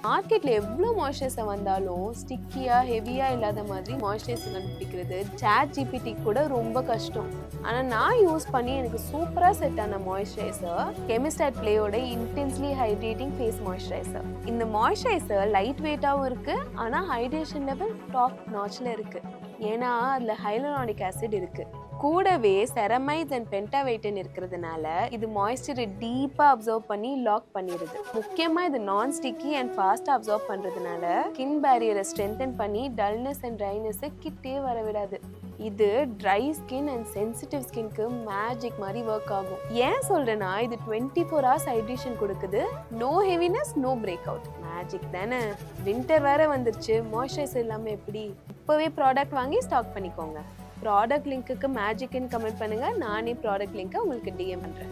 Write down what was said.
மார்க்கெட்ல எவ்வளோ மாய்ஸ்சரைசர் வந்தாலும் ஸ்டிக்கியா ஹெவியா இல்லாத மாதிரி மாய்ஸ்சரைசர் கண்டுபிடிக்கிறது சாட் ஜிபிடி கூட ரொம்ப கஷ்டம். ஆனா நான் யூஸ் பண்ணி எனக்கு சூப்பரா செட் ஆன மாய்ஸ்சரைசர் கெமிஸ்ட் அட் பிளேயோட இன்டென்ஸ்லி ஹைட்ரேட்டிங் ஃபேஸ் மாய்ஸ்சரைசர். இந்த மாய்ஸ்சரைசர் லைட் வெயிட்டாவும் இருக்கு, ஆனா ஹைட்ரேஷன் லெவல் டாப் நாச்ல இருக்கு. ஏன்னா அதுல ஹைலூரானிக் ஆசிட் இருக்கு. கூடவே செரமைட்ஸ் அண்ட் பென்டாவைட்டன் இருக்கிறதுனால இது மாய்ஸ்சரை டீப்பா அப்சர்வ் பண்ணி லாக் பண்ணிடுது. முக்கியமா இது நான் ஸ்டிக்கி அண்ட் ஃபாஸ்டா அப்சர்வ் பண்றதுனால ஸ்கின் பேரியரை ஸ்ட்ரென்தன் பண்ணி டல்னஸ் அண்ட் ட்ரைனஸ் கிட்டே வர விடாது. இது ட்ரை ஸ்கின் அண்ட் சென்சிட்டிவ் ஸ்கின்க்கு மேஜிக் மாதிரி ஒர்க் ஆகும். ஏன் சொல்றேன்னா இது 24 hours ஹைட்ரேஷன் கொடுக்குது. No heaviness, no break out. Magic தானே. வின்டர் வேற வந்துருச்சு, மாய்ஸ்சரைசர் இல்லாம எப்படி? இப்பவே ப்ராடக்ட் வாங்கி ஸ்டாக் பண்ணிக்கோங்க. ப்ராடக்ட் லிங்க்குக்கு மேஜிக்னு கமெண்ட் பண்ணுங்க. நானே ப்ராடக்ட் லிங்க்கை உங்களுக்கு டிஎம் பண்றேன்.